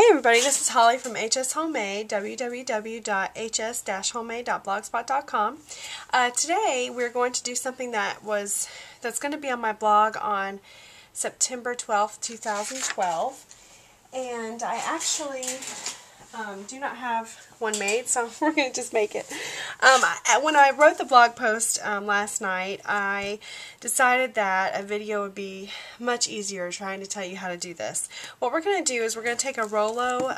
Hey everybody, this is Holly from HS Homemade, www.hs-homemade.blogspot.com. Today we're going to do something that's going to be on my blog on September 12th, 2012. And I actually do not have one made, so we're going to just make it. When I wrote the blog post last night, I decided that a video would be much easier trying to tell you how to do this. What we're going to do is we're going to take a ROLO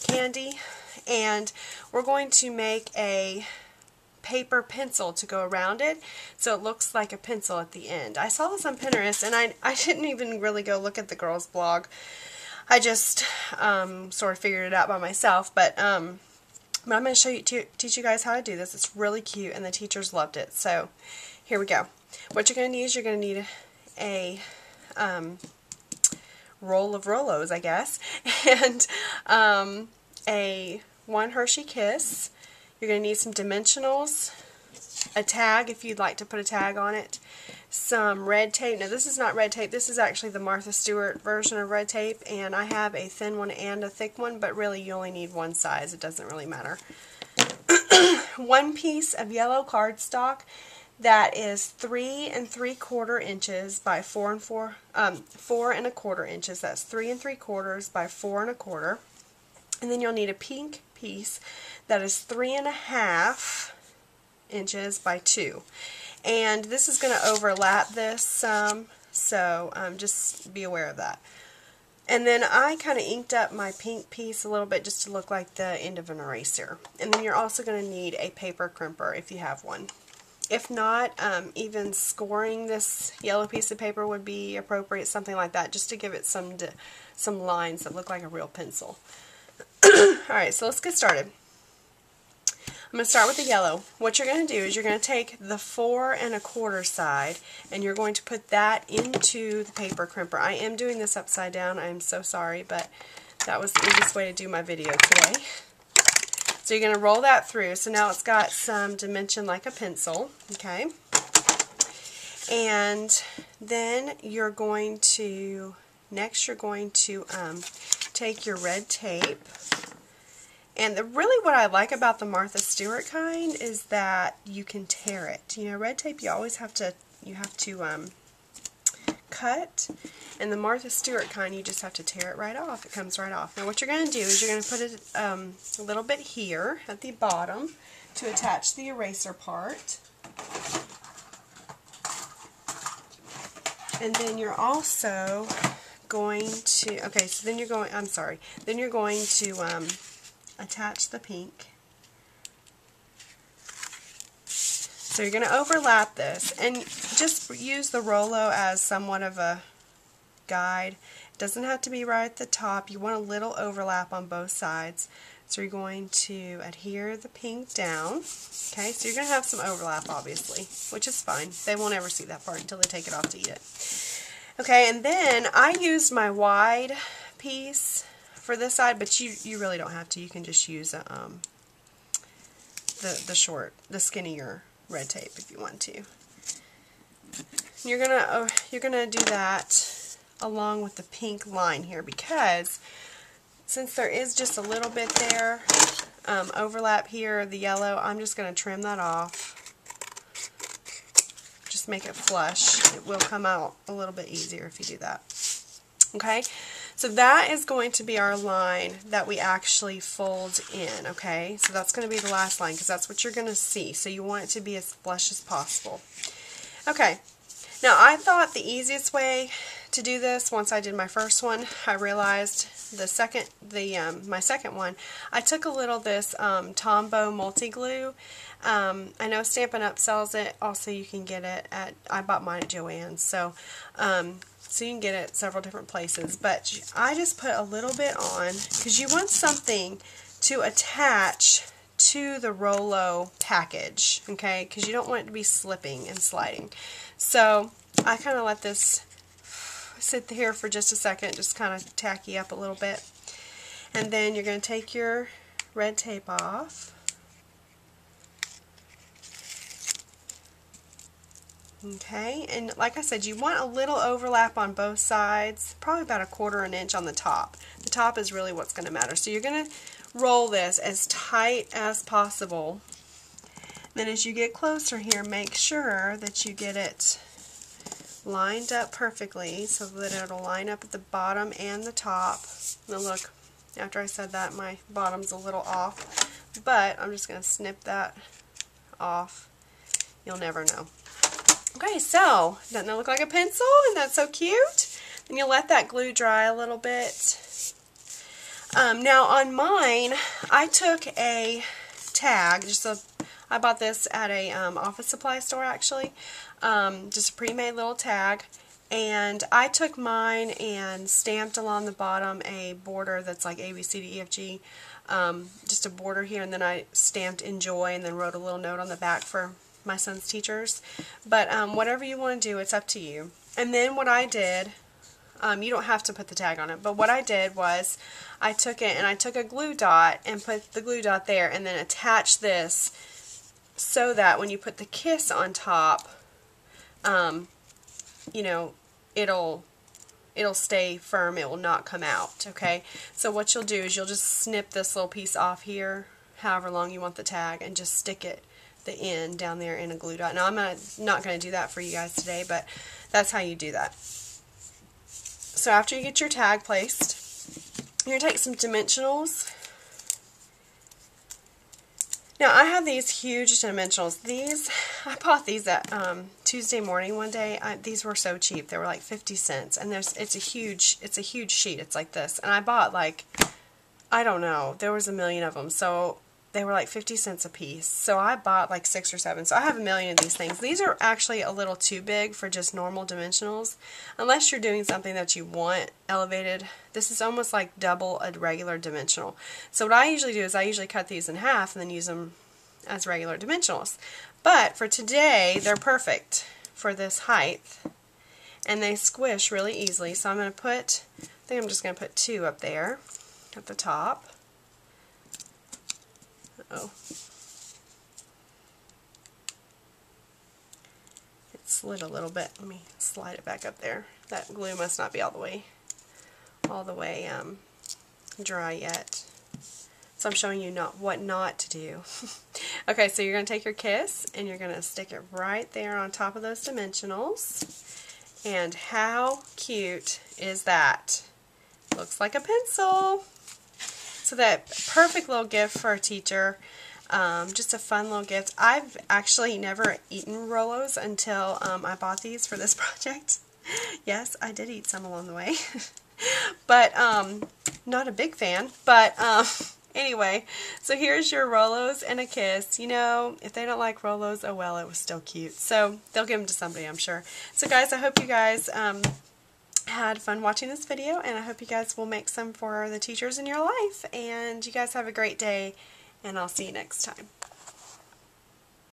candy and we're going to make a paper pencil to go around it so it looks like a pencil at the end. I saw this on Pinterest and I didn't even really go look at the girl's blog. I just sort of figured it out by myself, but I'm going to show you, teach you guys how to do this. It's really cute, and the teachers loved it. So here we go. What you're going to need is you're going to need a roll of Rolos, I guess, and one Hershey Kiss. You're going to need some dimensionals, a tag if you'd like to put a tag on it, some red tape. Now this is not red tape, this is actually the Martha Stewart version of red tape, and I have a thin one and a thick one, but really you only need one size, it doesn't really matter. One piece of yellow cardstock that is 3 3/4 inches by 4 1/4 inches. That's 3 3/4 by 4 1/4. And then you'll need a pink piece that is 3 1/2 inches by 2. And this is going to overlap this some, so just be aware of that. And then I kind of inked up my pink piece a little bit just to look like the end of an eraser. And then you're also going to need a paper crimper if you have one. If not, even scoring this yellow piece of paper would be appropriate, something like that, just to give it some lines that look like a real pencil. Alright, so let's get started. I'm going to start with the yellow. What you're going to do is you're going to take the 4 1/4 side and you're going to put that into the paper crimper. I am doing this upside down. I am so sorry, but that was the easiest way to do my video today. So you're going to roll that through. So now it's got some dimension like a pencil. Okay. And then you're going to, next you're going to take your red tape. And really what I like about the Martha Stewart kind is that you can tear it. You know, red tape you always have to, cut, and the Martha Stewart kind you just have to tear it right off. It comes right off. Now what you're going to do is you're going to put it a little bit here at the bottom to attach the eraser part. And then you're also going to, okay, so then you're going, then you're going to attach the pink. So you're going to overlap this, and just use the ROLO as somewhat of a guide. It doesn't have to be right at the top. You want a little overlap on both sides. So you're going to adhere the pink down. Okay, so you're going to have some overlap, obviously, which is fine. They won't ever see that part until they take it off to eat it. Okay, and then I used my wide piece for this side, but you really don't have to. You can just use the skinnier red tape if you want to. You're gonna do that along with the pink line here, because since there is just a little bit there overlap here, the yellow, I'm just going to trim that off. Just make it flush. It will come out a little bit easier if you do that. Okay, so that is going to be our line that we actually fold in, okay? So that's going to be the last line because that's what you're going to see. So you want it to be as flush as possible. Okay, now I thought the easiest way to do this, once I did my first one, I realized my second one, I took a little of this Tombow multi-glue. I know Stampin' Up! Sells it. Also, you can get it at, I bought mine at Joann's. So you can get it at several different places. But I just put a little bit on because you want something to attach to the ROLO package, okay? Because you don't want it to be slipping and sliding. So I kind of let this sit here for just a second, just kind of tacky up a little bit. And then you're going to take your red tape off. Okay, and like I said, you want a little overlap on both sides, probably about 1/4 inch on the top. The top is really what's going to matter. So you're going to roll this as tight as possible. Then as you get closer here, make sure that you get it lined up perfectly so that it'll line up at the bottom and the top. Now look, after I said that, my bottom's a little off, but I'm just going to snip that off. You'll never know. Okay, so doesn't that look like a pencil? Isn't that so cute? Then you'll let that glue dry a little bit. Now on mine, I took a tag, I bought this at a office supply store actually, just a pre-made little tag, and I took mine and stamped along the bottom a border that's like A, B, C, D, E, F, G, just a border here, and then I stamped enjoy and then wrote a little note on the back for my son's teachers. But whatever you want to do, it's up to you. And then what I did, you don't have to put the tag on it, but what I did was I took it and I took a glue dot and put the glue dot there and then attached this so that when you put the kiss on top, you know, it'll stay firm, it will not come out, okay? So what you'll do is you'll just snip this little piece off here, however long you want the tag, and just stick it the end down there in a glue dot. Now I'm not going to do that for you guys today, but that's how you do that. So after you get your tag placed, you're going to take some dimensionals. Now I have these huge dimensionals. I bought these at Tuesday morning one day. These were so cheap. They were like 50 cents, and it's a huge sheet. It's like this, and I bought like, I don't know, there was a million of them, so they were like 50 cents a piece. So I bought like 6 or 7. So I have a million of these things. These are actually a little too big for just normal dimensionals. Unless you're doing something that you want elevated. This is almost like double a regular dimensional. So what I usually do is I usually cut these in half and then use them as regular dimensionals. But for today, they're perfect for this height. And they squish really easily. So I'm going to put, I think I'm just going to put 2 up there at the top. Oh, it slid a little bit. Let me slide it back up there. That glue must not be all the way dry yet. So I'm showing you what not to do. Okay, so you're going to take your kiss and you're going to stick it right there on top of those dimensionals. And how cute is that? Looks like a pencil. So that perfect little gift for a teacher, just a fun little gift. I've actually never eaten Rolos until I bought these for this project. Yes, I did eat some along the way, but not a big fan. But anyway, so here's your Rolos and a kiss. You know, if they don't like Rolos, oh well, it was still cute. So they'll give them to somebody, I'm sure. So guys, I hope you guys had fun watching this video, and I hope you guys will make some for the teachers in your life, and you guys have a great day, and I'll see you next time.